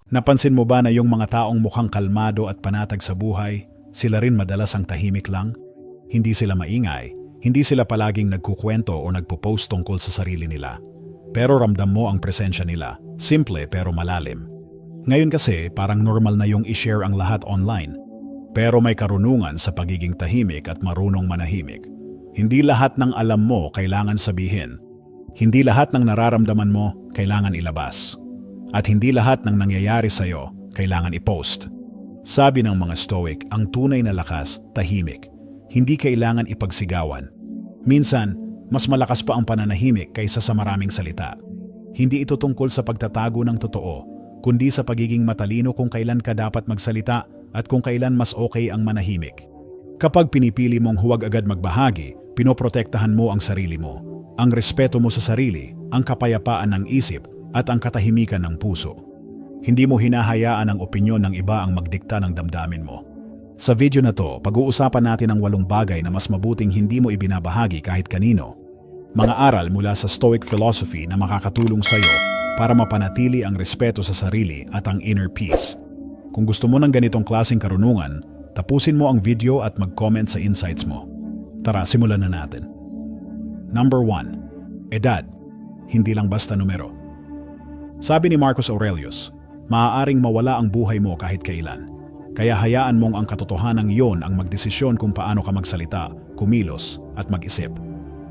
Napansin mo ba na yung mga taong mukhang kalmado at panatag sa buhay, sila rin madalas ang tahimik lang? Hindi sila maingay, hindi sila palaging nagkukwento o nagpo-post tungkol sa sarili nila. Pero ramdam mo ang presensya nila, simple pero malalim. Ngayon kasi parang normal na yung i-share ang lahat online. Pero may karunungan sa pagiging tahimik at marunong manahimik. Hindi lahat ng alam mo kailangan sabihin. Hindi lahat ng nararamdaman mo kailangan ilabas. At hindi lahat ng nangyayari sa'yo kailangan i-post. Sabi ng mga Stoic, ang tunay na lakas, tahimik. Hindi kailangan ipagsigawan. Minsan, mas malakas pa ang pananahimik kaysa sa maraming salita. Hindi ito tungkol sa pagtatago ng totoo, kundi sa pagiging matalino kung kailan ka dapat magsalita at kung kailan mas okay ang manahimik. Kapag pinipili mong huwag agad magbahagi, pinoprotektahan mo ang sarili mo, ang respeto mo sa sarili, ang kapayapaan ng isip, at ang katahimikan ng puso. Hindi mo hinahayaan ang opinyon ng iba ang magdikta ng damdamin mo. Sa video na to, pag-uusapan natin ang 8 bagay na mas mabuting hindi mo ibinabahagi kahit kanino. Mga aral mula sa Stoic philosophy na makakatulong sa iyo para mapanatili ang respeto sa sarili at ang inner peace. Kung gusto mo ng ganitong klaseng karunungan, tapusin mo ang video at mag-comment sa insights mo. Tara, simulan na natin. Number 1. Edad. Hindi lang basta numero. Sabi ni Marcus Aurelius, maaaring mawala ang buhay mo kahit kailan. Kaya hayaan mong ang katotohanan iyon ang magdesisyon kung paano ka magsalita, kumilos, at mag-isip.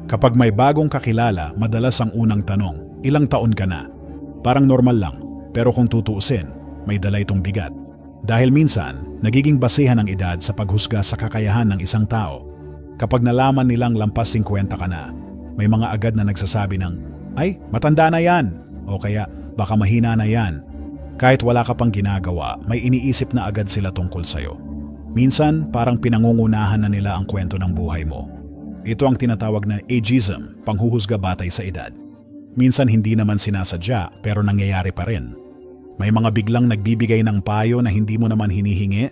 Kapag may bagong kakilala, madalas ang unang tanong, ilang taon ka na? Parang normal lang, pero kung tutuusin, may dala itong bigat. Dahil minsan, nagiging basehan ang edad sa paghusga sa kakayahan ng isang tao. Kapag nalaman nilang lampas 50 ka na, may mga agad na nagsasabi ng, ay, matanda na yan, o kaya, baka mahina na yan. Kahit wala ka pang ginagawa, may iniisip na agad sila tungkol sa'yo. Minsan, parang pinangungunahan na nila ang kwento ng buhay mo. Ito ang tinatawag na ageism, panghuhusga batay sa edad. Minsan hindi naman sinasadya, pero nangyayari pa rin. May mga biglang nagbibigay ng payo na hindi mo naman hinihingi.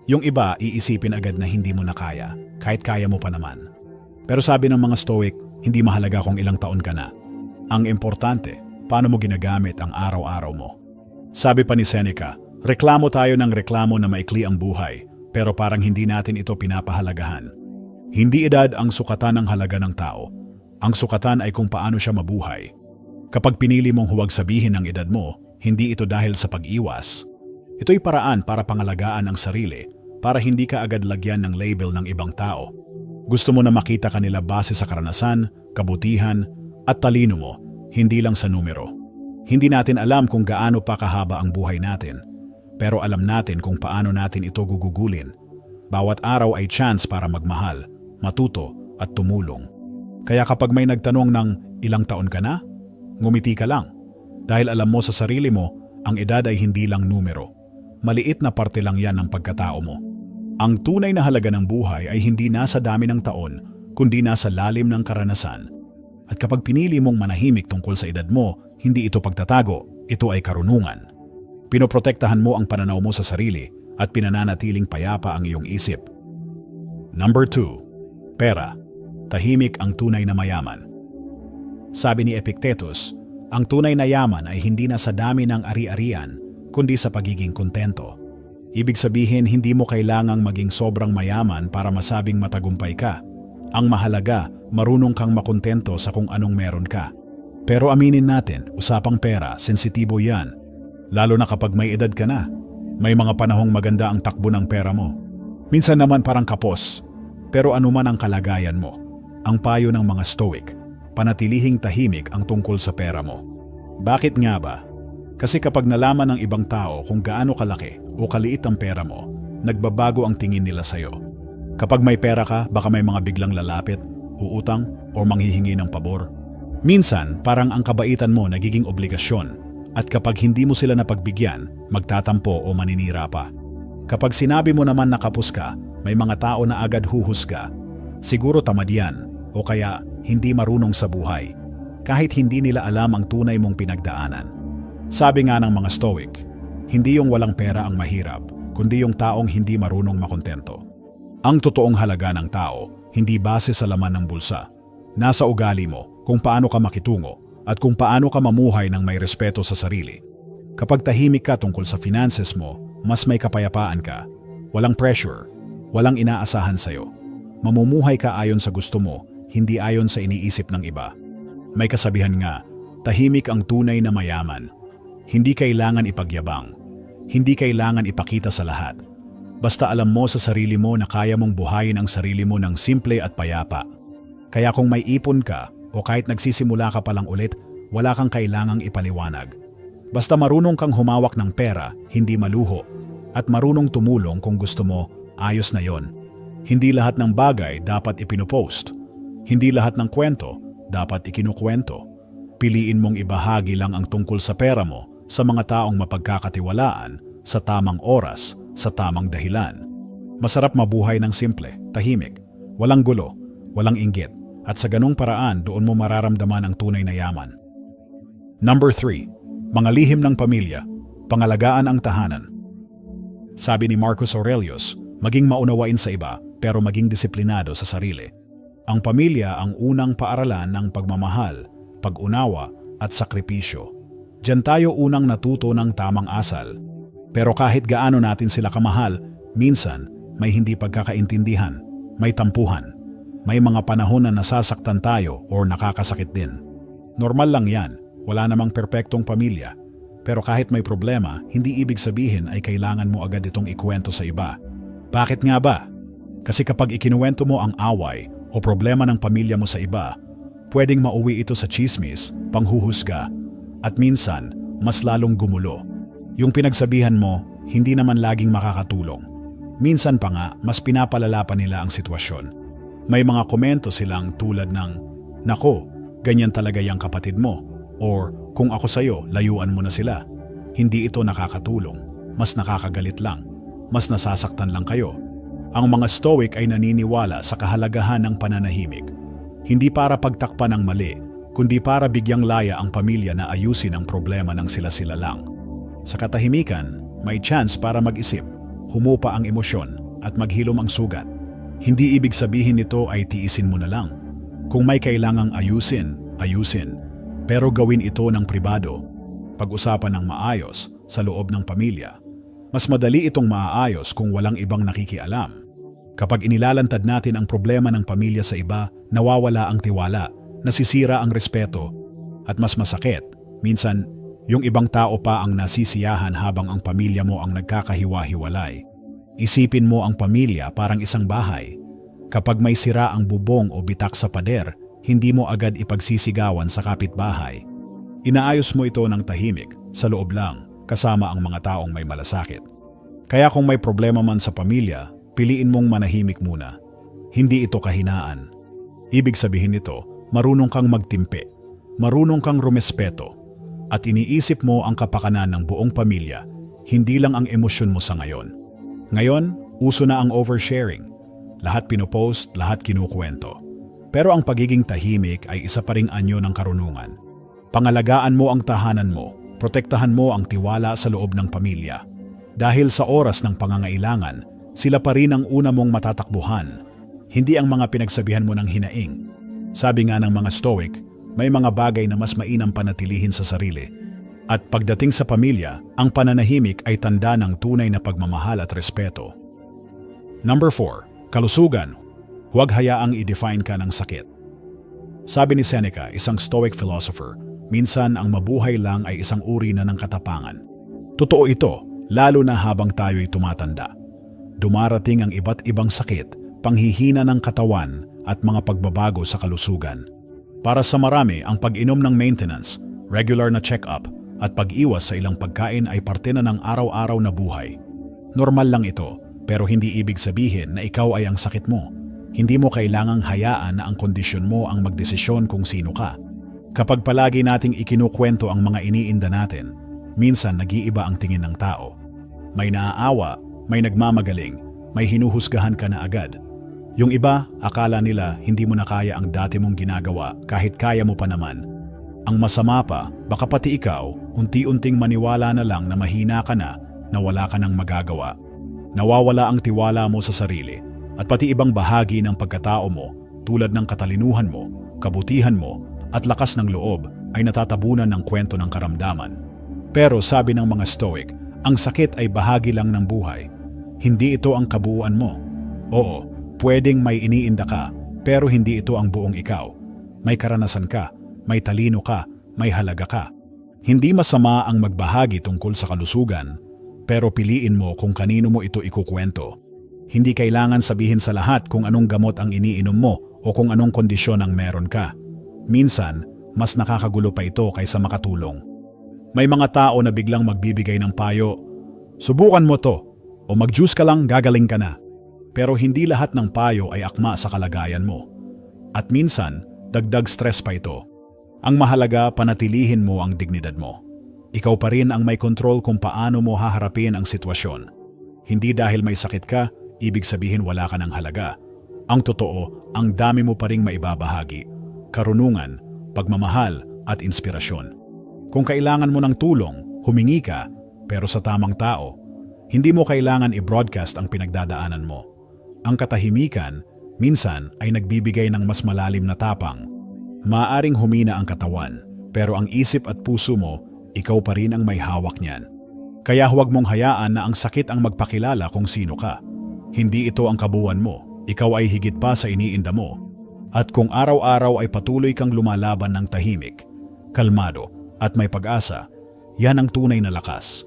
Yung iba, iisipin agad na hindi mo na kaya, kahit kaya mo pa naman. Pero sabi ng mga Stoic, hindi mahalaga kung ilang taon ka na. Ang importante, paano mo ginagamit ang araw-araw mo. Sabi pa ni Seneca, reklamo tayo ng reklamo na maikli ang buhay, pero parang hindi natin ito pinapahalagahan. Hindi edad ang sukatan ng halaga ng tao. Ang sukatan ay kung paano siya mabuhay. Kapag pinili mong huwag sabihin ang edad mo, hindi ito dahil sa pag-iwas. Ito'y paraan para pangalagaan ang sarili, para hindi ka agad lagyan ng label ng ibang tao. Gusto mo na makita kanila base sa karanasan, kabutihan, at talino mo, hindi lang sa numero. Hindi natin alam kung gaano pa kahaba ang buhay natin, pero alam natin kung paano natin ito gugugulin. Bawat araw ay chance para magmahal, matuto at tumulong. Kaya kapag may nagtanong ng ilang taon ka na, ngumiti ka lang. Dahil alam mo sa sarili mo, ang edad ay hindi lang numero. Maliit na parte lang yan ng pagkatao mo. Ang tunay na halaga ng buhay ay hindi nasa dami ng taon, kundi nasa lalim ng karanasan. At kapag pinili mong manahimik tungkol sa edad mo, hindi ito pagtatago, ito ay karunungan. Pinoprotektahan mo ang pananaw mo sa sarili at pinananatiling payapa ang iyong isip. Number 2. Pera. Tahimik ang tunay na mayaman. Sabi ni Epictetus, ang tunay na yaman ay hindi na sa dami ng ari-arian, kundi sa pagiging kontento. Ibig sabihin, hindi mo kailangang maging sobrang mayaman para masabing matagumpay ka. Ang mahalaga, marunong kang makontento sa kung anong meron ka. Pero aminin natin, usapang pera, sensitibo yan. Lalo na kapag may edad ka na. May mga panahong maganda ang takbo ng pera mo. Minsan naman parang kapos. Pero anuman ang kalagayan mo, ang payo ng mga Stoic, panatilihing tahimik ang tungkol sa pera mo. Bakit nga ba? Kasi kapag nalaman ng ibang tao kung gaano kalaki o kaliit ang pera mo, nagbabago ang tingin nila sa'yo. Kapag may pera ka, baka may mga biglang lalapit, uutang o manghihingi ng pabor. Minsan, parang ang kabaitan mo nagiging obligasyon at kapag hindi mo sila napagbigyan, magtatampo o maninira pa. Kapag sinabi mo naman na kapos ka, may mga tao na agad huhusga. Siguro tamad yan o kaya hindi marunong sa buhay, kahit hindi nila alam ang tunay mong pinagdaanan. Sabi nga ng mga Stoic, hindi yung walang pera ang mahirap, kundi yung taong hindi marunong makontento. Ang totoong halaga ng tao, hindi base sa laman ng bulsa. Nasa ugali mo, kung paano ka makitungo, at kung paano ka mamuhay ng may respeto sa sarili. Kapag tahimik ka tungkol sa finances mo, mas may kapayapaan ka. Walang pressure, walang inaasahan sa'yo. Mamumuhay ka ayon sa gusto mo, hindi ayon sa iniisip ng iba. May kasabihan nga, tahimik ang tunay na mayaman. Hindi kailangan ipagyabang. Hindi kailangan ipakita sa lahat. Basta alam mo sa sarili mo na kaya mong buhayin ang sarili mo ng simple at payapa. Kaya kung may ipon ka o kahit nagsisimula ka pa lang ulit, wala kang kailangang ipaliwanag. Basta marunong kang humawak ng pera, hindi maluho, at marunong tumulong kung gusto mo, ayos na yon. Hindi lahat ng bagay dapat ipinopost. Hindi lahat ng kwento dapat ikinukwento. Piliin mong ibahagi lang ang tungkol sa pera mo sa mga taong mapagkakatiwalaan, sa tamang oras, sa tamang dahilan. Masarap mabuhay ng simple, tahimik, walang gulo, walang inggit, at sa ganong paraan doon mo mararamdaman ang tunay na yaman. Number 3. Mga lihim ng pamilya, pangalagaan ang tahanan. Sabi ni Marcus Aurelius, maging maunawain sa iba pero maging disiplinado sa sarili. Ang pamilya ang unang paaralan ng pagmamahal, pag-unawa at sakripisyo. Diyan tayo unang natuto ng tamang asal. Pero kahit gaano natin sila kamahal, minsan may hindi pagkakaintindihan, may tampuhan, may mga panahon na nasasaktan tayo o nakakasakit din. Normal lang yan, wala namang perpektong pamilya. Pero kahit may problema, hindi ibig sabihin ay kailangan mo agad itong ikwento sa iba. Bakit nga ba? Kasi kapag ikinuwento mo ang away o problema ng pamilya mo sa iba, pwedeng mauwi ito sa tsismis, panghuhusga, at minsan mas lalong gumulo. Yung pinagsabihan mo, hindi naman laging makakatulong. Minsan pa nga, mas pinapalala pa nila ang sitwasyon. May mga komento silang tulad ng, "Nako, ganyan talaga yung kapatid mo." Or, "Kung ako sa'yo, layuan mo na sila." Hindi ito nakakatulong. Mas nakakagalit lang. Mas nasasaktan lang kayo. Ang mga Stoic ay naniniwala sa kahalagahan ng pananahimik. Hindi para pagtakpan ng mali, kundi para bigyang laya ang pamilya na ayusin ang problema ng sila-sila lang. Sa katahimikan, may chance para mag-isip, humupa ang emosyon at maghilom ang sugat. Hindi ibig sabihin nito ay tiisin mo na lang. Kung may kailangang ayusin, ayusin. Pero gawin ito ng pribado. Pag-usapan ng maayos sa loob ng pamilya. Mas madali itong maaayos kung walang ibang nakikialam. Kapag inilalantad natin ang problema ng pamilya sa iba, nawawala ang tiwala, nasisira ang respeto, at mas masakit, minsan, yung ibang tao pa ang nasisiyahan habang ang pamilya mo ang nagkakahiwa-hiwalay. Isipin mo ang pamilya parang isang bahay. Kapag may sira ang bubong o bitak sa pader, hindi mo agad ipagsisigawan sa kapitbahay. Inaayos mo ito ng tahimik, sa loob lang, kasama ang mga taong may malasakit. Kaya kung may problema man sa pamilya, piliin mong manahimik muna. Hindi ito kahinaan. Ibig sabihin nito, marunong kang magtimpe, marunong kang rumespeto, at iniisip mo ang kapakanan ng buong pamilya, hindi lang ang emosyon mo sa ngayon. Ngayon, uso na ang oversharing. Lahat pinopost, lahat kinukwento. Pero ang pagiging tahimik ay isa pa ring anyo ng karunungan. Pangalagaan mo ang tahanan mo, protektahan mo ang tiwala sa loob ng pamilya. Dahil sa oras ng pangangailangan, sila pa rin ang una mong matatakbuhan, hindi ang mga pinagsabihan mo ng hinaing. Sabi nga ng mga Stoic, may mga bagay na mas mainam panatilihin sa sarili. At pagdating sa pamilya, ang pananahimik ay tanda ng tunay na pagmamahal at respeto. Number 4. Kalusugan. Huwag hayaang i-define ka ng sakit. Sabi ni Seneca, isang Stoic philosopher, minsan ang mabuhay lang ay isang uri na ng katapangan. Totoo ito, lalo na habang tayo'y tumatanda. Dumarating ang iba't ibang sakit, panghihina ng katawan at mga pagbabago sa kalusugan. Para sa marami, ang pag-inom ng maintenance, regular na check-up, at pag-iwas sa ilang pagkain ay parte na ng araw-araw na buhay. Normal lang ito, pero hindi ibig sabihin na ikaw ay ang sakit mo. Hindi mo kailangang hayaan na ang kondisyon mo ang magdesisyon kung sino ka. Kapag palagi nating ikinukwento ang mga iniinda natin, minsan nag-iiba ang tingin ng tao. May naaawa, may nagmamagaling, may hinuhusgahan ka na agad. Yung iba, akala nila hindi mo na kaya ang dati mong ginagawa kahit kaya mo pa naman. Ang masama pa, baka pati ikaw, unti-unting maniwala na lang na mahina ka na wala ka nang magagawa. Nawawala ang tiwala mo sa sarili at pati ibang bahagi ng pagkatao mo tulad ng katalinuhan mo, kabutihan mo at lakas ng loob ay natatabunan ng kwento ng karamdaman. Pero sabi ng mga Stoic, ang sakit ay bahagi lang ng buhay. Hindi ito ang kabuuan mo. Oo, pwedeng may iniinda ka, pero hindi ito ang buong ikaw. May karanasan ka, may talino ka, may halaga ka. Hindi masama ang magbahagi tungkol sa kalusugan, pero piliin mo kung kanino mo ito ikukwento. Hindi kailangan sabihin sa lahat kung anong gamot ang iniinom mo o kung anong kondisyon ang meron ka. Minsan, mas nakakagulo pa ito kaysa makatulong. May mga tao na biglang magbibigay ng payo, subukan mo to, o mag-juice ka lang, gagaling ka na. Pero hindi lahat ng payo ay akma sa kalagayan mo. At minsan, dagdag stress pa ito. Ang mahalaga, panatilihin mo ang dignidad mo. Ikaw pa rin ang may kontrol kung paano mo haharapin ang sitwasyon. Hindi dahil may sakit ka, ibig sabihin wala ka ng halaga. Ang totoo, ang dami mo pa ring maibabahagi. Karunungan, pagmamahal at inspirasyon. Kung kailangan mo ng tulong, humingi ka, pero sa tamang tao. Hindi mo kailangan i-broadcast ang pinagdadaanan mo. Ang katahimikan, minsan ay nagbibigay ng mas malalim na tapang. Maaring humina ang katawan, pero ang isip at puso mo, ikaw pa rin ang may hawak niyan. Kaya huwag mong hayaan na ang sakit ang magpakilala kung sino ka. Hindi ito ang kabuuan mo, ikaw ay higit pa sa iniinda mo. At kung araw-araw ay patuloy kang lumalaban ng tahimik, kalmado, at may pag-asa, yan ang tunay na lakas.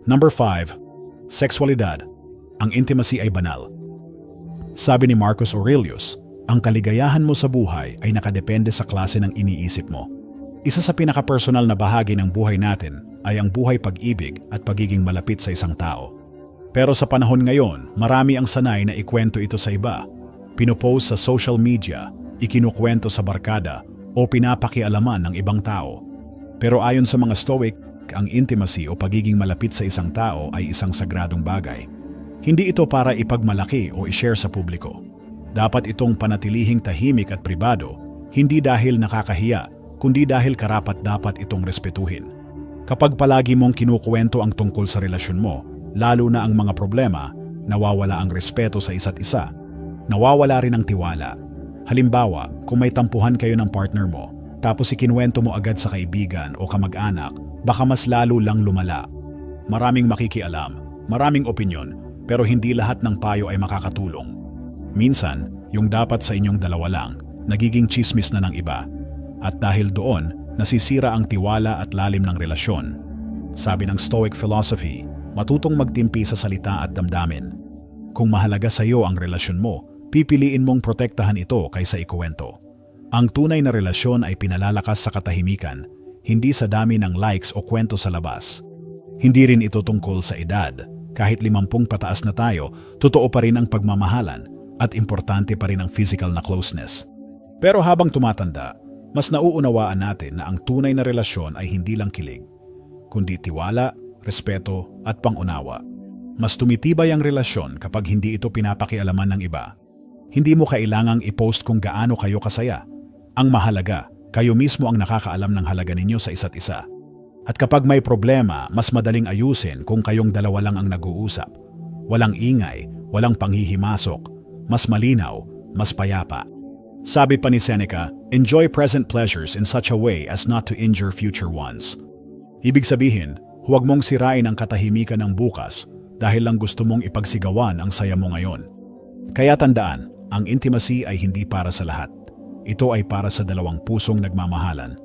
Number 5. Sexualidad. Ang intimacy ay banal. Sabi ni Marcus Aurelius, ang kaligayahan mo sa buhay ay nakadepende sa klase ng iniisip mo. Isa sa pinaka-personal na bahagi ng buhay natin ay ang buhay pag-ibig at pagiging malapit sa isang tao. Pero sa panahon ngayon, marami ang sanay na ikwento ito sa iba. Pinopost sa social media, ikinukwento sa barkada, o pinapakialaman ng ibang tao. Pero ayon sa mga Stoic, ang intimacy o pagiging malapit sa isang tao ay isang sagradong bagay. Hindi ito para ipagmalaki o i-share sa publiko. Dapat itong panatilihing tahimik at pribado, hindi dahil nakakahiya, kundi dahil karapat-dapat itong respetuhin. Kapag palagi mong kinukuwento ang tungkol sa relasyon mo, lalo na ang mga problema, nawawala ang respeto sa isa't isa. Nawawala rin ang tiwala. Halimbawa, kung may tampuhan kayo ng partner mo, tapos ikinuwento mo agad sa kaibigan o kamag-anak, baka mas lalo lang lumala. Maraming makikialam, maraming opinyon, pero hindi lahat ng payo ay makakatulong. Minsan, yung dapat sa inyong dalawa lang, nagiging chismis na ng iba. At dahil doon, nasisira ang tiwala at lalim ng relasyon. Sabi ng Stoic philosophy, matutong magtimpi sa salita at damdamin. Kung mahalaga sa iyo ang relasyon mo, pipiliin mong protektahan ito kaysa ikuwento. Ang tunay na relasyon ay pinalalakas sa katahimikan, hindi sa dami ng likes o kwento sa labas. Hindi rin ito tungkol sa edad. Kahit 50 pataas na tayo, totoo pa rin ang pagmamahalan at importante pa rin ang physical na closeness. Pero habang tumatanda, mas nauunawaan natin na ang tunay na relasyon ay hindi lang kilig, kundi tiwala, respeto at pangunawa. Mas tumitibay ang relasyon kapag hindi ito pinapakialaman ng iba. Hindi mo kailangang i-post kung gaano kayo kasaya. Ang mahalaga, kayo mismo ang nakakaalam ng halaga ninyo sa isa't isa. At kapag may problema, mas madaling ayusin kung kayong dalawa lang ang nag-uusap. Walang ingay, walang panghihimasok, mas malinaw, mas payapa. Sabi pa ni Seneca, enjoy present pleasures in such a way as not to injure future ones. Ibig sabihin, huwag mong sirain ang katahimikan ng bukas dahil lang gusto mong ipagsigawan ang saya mo ngayon. Kaya tandaan, ang intimacy ay hindi para sa lahat. Ito ay para sa dalawang pusong nagmamahalan.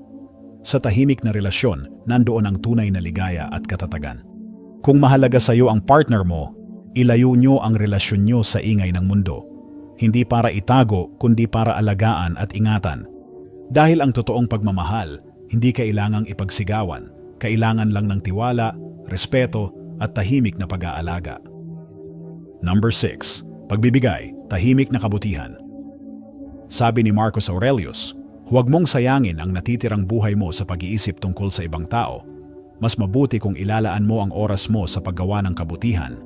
Sa tahimik na relasyon, nandoon ang tunay na ligaya at katatagan. Kung mahalaga sa iyo ang partner mo, ilayo nyo ang relasyon nyo sa ingay ng mundo. Hindi para itago, kundi para alagaan at ingatan. Dahil ang totoong pagmamahal, hindi kailangang ipagsigawan. Kailangan lang ng tiwala, respeto at tahimik na pag-aalaga. Number 6. Pagbibigay, tahimik na kabutihan. Sabi ni Marcus Aurelius, huwag mong sayangin ang natitirang buhay mo sa pag-iisip tungkol sa ibang tao. Mas mabuti kung ilalaan mo ang oras mo sa paggawa ng kabutihan.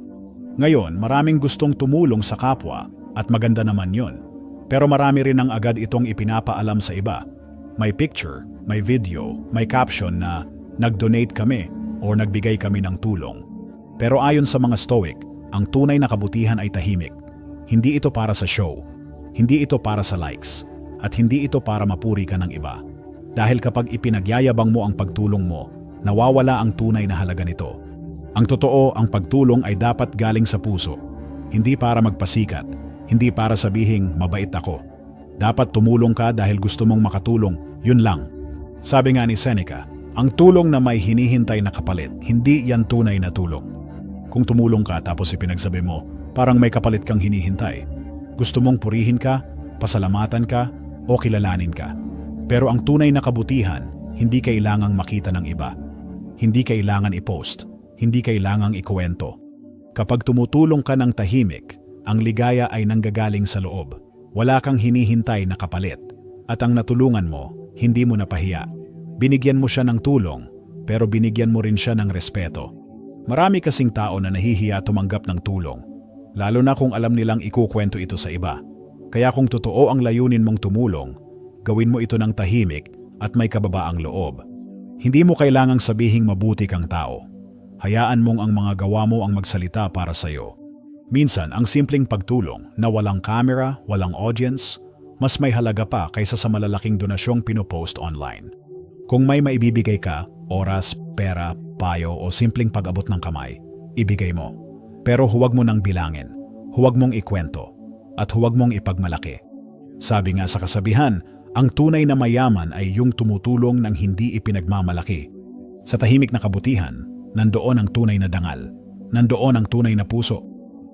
Ngayon, maraming gustong tumulong sa kapwa at maganda naman yon. Pero marami rin ang agad itong ipinapaalam sa iba. May picture, may video, may caption na nag-donate kami o nagbigay kami ng tulong. Pero ayon sa mga Stoic, ang tunay na kabutihan ay tahimik. Hindi ito para sa show. Hindi ito para sa likes. At hindi ito para mapuri ka ng iba. Dahil kapag ipinagyayabang mo ang pagtulong mo, nawawala ang tunay na halaga nito. Ang totoo, ang pagtulong ay dapat galing sa puso. Hindi para magpasikat, hindi para sabihing mabait ako. Dapat tumulong ka dahil gusto mong makatulong, yun lang. Sabi nga ni Seneca, ang tulong na may hinihintay na kapalit, hindi yan tunay na tulong. Kung tumulong ka tapos ipinagsabi mo, parang may kapalit kang hinihintay. Gusto mong purihin ka, pasalamatan ka, o kilalanin ka. Pero ang tunay na kabutihan, hindi kailangang makita ng iba. Hindi kailangan i-post, hindi kailangang ikuwento. Kapag tumutulong ka ng tahimik, ang ligaya ay nanggagaling sa loob. Wala kang hinihintay na kapalit. At ang natulungan mo, hindi mo napahiya. Binigyan mo siya ng tulong, pero binigyan mo rin siya ng respeto. Marami kasing tao na nahihiya tumanggap ng tulong, lalo na kung alam nilang ikukwento ito sa iba. Kaya kung totoo ang layunin mong tumulong, gawin mo ito ng tahimik at may kababaang loob. Hindi mo kailangang sabihing mabuti kang tao. Hayaan mong ang mga gawa mo ang magsalita para sa iyo. Minsan, ang simpleng pagtulong na walang camera, walang audience, mas may halaga pa kaysa sa malalaking donasyong pinopost online. Kung may maibibigay ka, oras, pera, payo o simpleng pag-abot ng kamay, ibigay mo. Pero huwag mo nang bilangin, huwag mong ikwento, at huwag mong ipagmalaki. Sabi nga sa kasabihan, ang tunay na mayaman ay yung tumutulong ng hindi ipinagmamalaki. Sa tahimik na kabutihan, nandoon ang tunay na dangal, nandoon ang tunay na puso.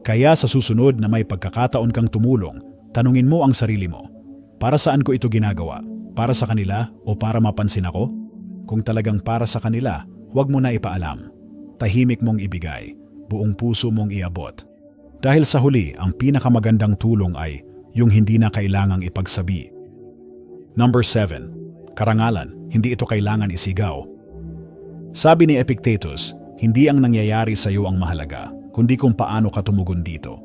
Kaya sa susunod na may pagkakataon kang tumulong, tanungin mo ang sarili mo, para saan ko ito ginagawa? Para sa kanila o para mapansin ako? Kung talagang para sa kanila, huwag mo na ipaalam. Tahimik mong ibigay, buong puso mong iabot. Dahil sa huli, ang pinakamagandang tulong ay yung hindi na kailangang ipagsabi. Number 7. Karangalan, hindi ito kailangan isigaw. Sabi ni Epictetus, hindi ang nangyayari sa iyo ang mahalaga, kundi kung paano ka tumugon dito.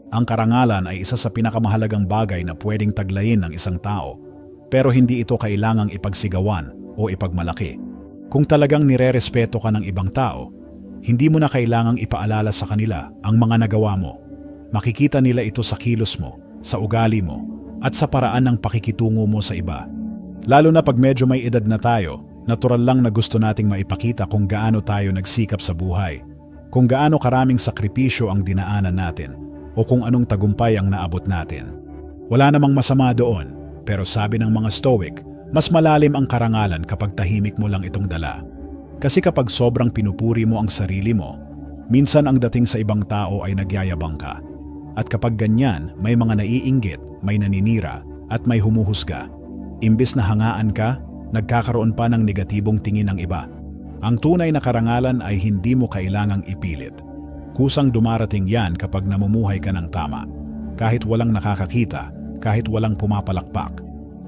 Ang karangalan ay isa sa pinakamahalagang bagay na pwedeng taglayin ng isang tao, pero hindi ito kailangang ipagsigawan o ipagmalaki. Kung talagang nirerespeto ka ng ibang tao, hindi mo na kailangang ipaalala sa kanila ang mga nagawa mo. Makikita nila ito sa kilos mo, sa ugali mo, at sa paraan ng pakikitungo mo sa iba. Lalo na pag medyo may edad na tayo, natural lang na gusto nating maipakita kung gaano tayo nagsikap sa buhay, kung gaano karaming sakripisyo ang dinaanan natin, o kung anong tagumpay ang naabot natin. Wala namang masama doon, pero sabi ng mga Stoic, mas malalim ang karangalan kapag tahimik mo lang itong dala. Kasi kapag sobrang pinupuri mo ang sarili mo, minsan ang dating sa ibang tao ay nagyayabang ka. At kapag ganyan, may mga naiinggit, may naninira, at may humuhusga. Imbes na hangaan ka, nagkakaroon pa ng negatibong tingin ng iba. Ang tunay na karangalan ay hindi mo kailangang ipilit. Kusang dumarating yan kapag namumuhay ka ng tama. Kahit walang nakakakita, kahit walang pumapalakpak.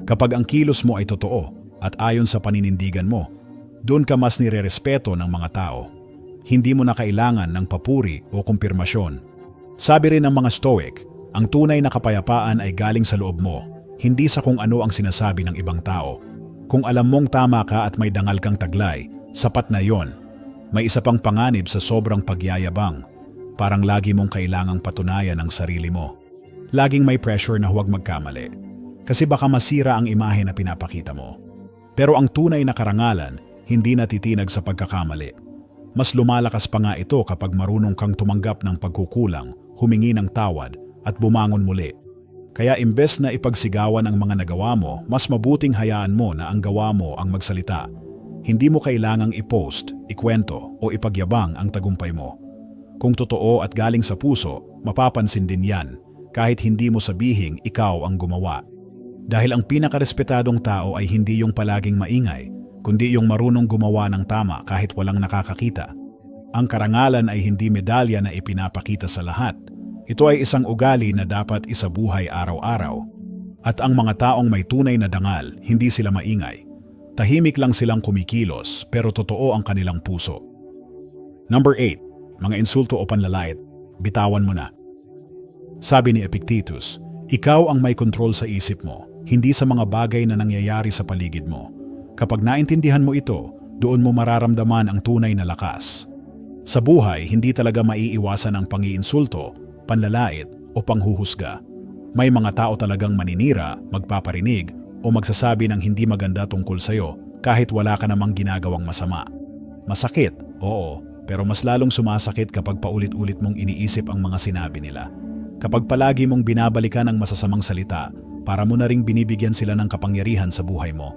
Kapag ang kilos mo ay totoo at ayon sa paninindigan mo, doon ka mas nirerespeto ng mga tao. Hindi mo na kailangan ng papuri o kumpirmasyon. Sabi rin ng mga Stoic, ang tunay na kapayapaan ay galing sa loob mo, hindi sa kung ano ang sinasabi ng ibang tao. Kung alam mong tama ka at may dangal kang taglay, sapat na yon. May isa pang panganib sa sobrang pagyayabang. Parang lagi mong kailangang patunayan ang sarili mo. Laging may pressure na huwag magkamali. Kasi baka masira ang imahe na pinapakita mo. Pero ang tunay na karangalan, hindi natitinag sa pagkakamali. Mas lumalakas pa nga ito kapag marunong kang tumanggap ng pagkukulang, humingi ng tawad, at bumangon muli. Kaya imbes na ipagsigawan ang mga nagawa mo, mas mabuting hayaan mo na ang gawa mo ang magsalita. Hindi mo kailangang i-post, ikwento, o ipagyabang ang tagumpay mo. Kung totoo at galing sa puso, mapapansin din yan, kahit hindi mo sabihing ikaw ang gumawa. Dahil ang pinakarespetadong tao ay hindi yung palaging maingay, kundi yung marunong gumawa ng tama kahit walang nakakakita. Ang karangalan ay hindi medalya na ipinapakita sa lahat. Ito ay isang ugali na dapat isabuhay araw-araw. At ang mga taong may tunay na dangal, hindi sila maingay. Tahimik lang silang kumikilos pero totoo ang kanilang puso. Number 8. Mga insulto o panlalait, bitawan mo na. Sabi ni Epictetus, ikaw ang may kontrol sa isip mo, hindi sa mga bagay na nangyayari sa paligid mo. Kapag naintindihan mo ito, doon mo mararamdaman ang tunay na lakas. Sa buhay, hindi talaga maiiwasan ang pangiinsulto, panlalait o panghuhusga. May mga tao talagang maninira, magpaparinig o magsasabi ng hindi maganda tungkol sa'yo kahit wala ka namang ginagawang masama. Masakit, oo, pero mas lalong sumasakit kapag paulit-ulit mong iniisip ang mga sinabi nila. Kapag palagi mong binabalikan ang masasamang salita, para mo na ring binibigyan sila ng kapangyarihan sa buhay mo.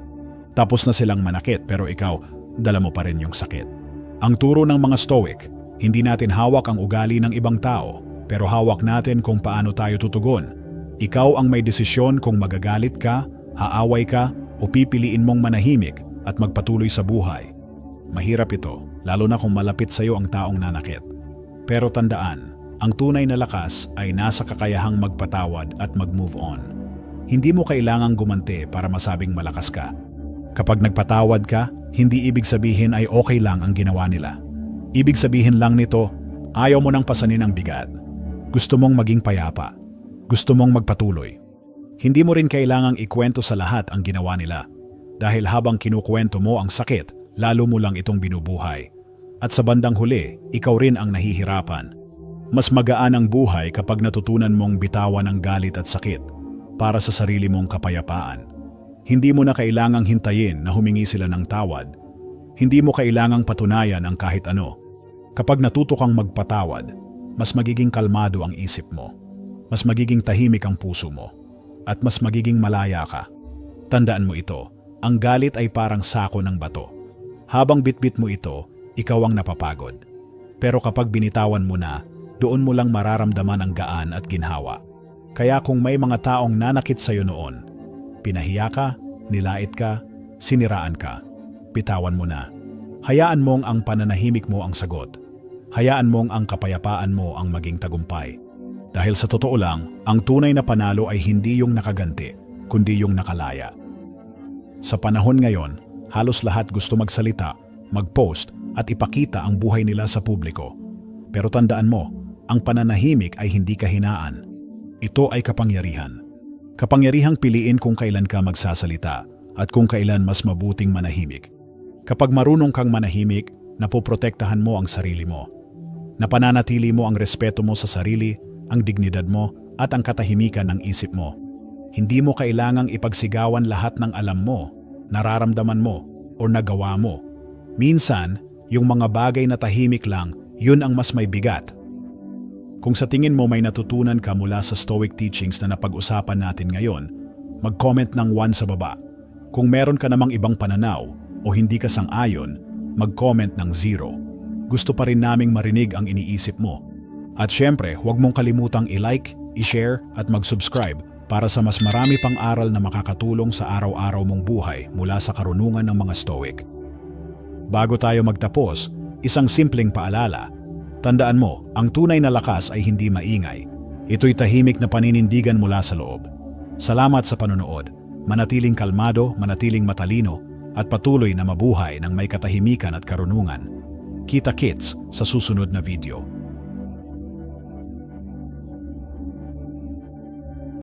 Tapos na silang manakit pero ikaw, dala mo pa rin yung sakit. Ang turo ng mga Stoic, hindi natin hawak ang ugali ng ibang tao, pero hawak natin kung paano tayo tutugon. Ikaw ang may desisyon kung magagalit ka, haaway ka, o pipiliin mong manahimik at magpatuloy sa buhay. Mahirap ito, lalo na kung malapit sa iyo ang taong nanakit. Pero tandaan, ang tunay na lakas ay nasa kakayahang magpatawad at mag-move on. Hindi mo kailangang gumante para masabing malakas ka. Kapag nagpatawad ka, hindi ibig sabihin ay okay lang ang ginawa nila. Ibig sabihin lang nito, ayaw mo nang pasanin ang bigat. Gusto mong maging payapa. Gusto mong magpatuloy. Hindi mo rin kailangang ikwento sa lahat ang ginawa nila. Dahil habang kinukwento mo ang sakit, lalo mo lang itong binubuhay. At sa bandang huli, ikaw rin ang nahihirapan. Mas magaan ang buhay kapag natutunan mong bitawan ang galit at sakit para sa sarili mong kapayapaan. Hindi mo na kailangang hintayin na humingi sila ng tawad. Hindi mo kailangang patunayan ang kahit ano. Kapag natuto kang magpatawad, mas magiging kalmado ang isip mo. Mas magiging tahimik ang puso mo. At mas magiging malaya ka. Tandaan mo ito, ang galit ay parang sako ng bato. Habang bitbit mo ito, ikaw ang napapagod. Pero kapag binitawan mo na, doon mo lang mararamdaman ang gaan at ginhawa. Kaya kung may mga taong nanakit sa iyo noon, pinahiya ka, nilait ka, siniraan ka, bitawan mo na. Hayaan mong ang pananahimik mo ang sagot. Hayaan mong ang kapayapaan mo ang maging tagumpay. Dahil sa totoo lang, ang tunay na panalo ay hindi yung nakaganti, kundi yung nakalaya. Sa panahon ngayon, halos lahat gusto magsalita, mag-post at ipakita ang buhay nila sa publiko. Pero tandaan mo, ang pananahimik ay hindi kahinaan. Ito ay kapangyarihan. Kapangyarihang piliin kung kailan ka magsasalita at kung kailan mas mabuting manahimik. Kapag marunong kang manahimik, napoprotektahan mo ang sarili mo. Napananatili mo ang respeto mo sa sarili, ang dignidad mo at ang katahimikan ng isip mo. Hindi mo kailangang ipagsigawan lahat ng alam mo, nararamdaman mo o nagawa mo. Minsan, yung mga bagay na tahimik lang, yun ang mas may bigat. Kung sa tingin mo may natutunan ka mula sa Stoic teachings na napag-usapan natin ngayon, mag-comment ng 1 sa baba. Kung meron ka namang ibang pananaw o hindi ka sang-ayon, mag-comment ng 0. Gusto pa rin naming marinig ang iniisip mo. At syempre, huwag mong kalimutang i-like, i-share at mag-subscribe para sa mas marami pang aral na makakatulong sa araw-araw mong buhay mula sa karunungan ng mga Stoic. Bago tayo magtapos, isang simpleng paalala. Tandaan mo, ang tunay na lakas ay hindi maingay. Ito'y tahimik na paninindigan mula sa loob. Salamat sa panonood. Manatiling kalmado, manatiling matalino, at patuloy na mabuhay ng may katahimikan at karunungan. Kita-kits sa susunod na video.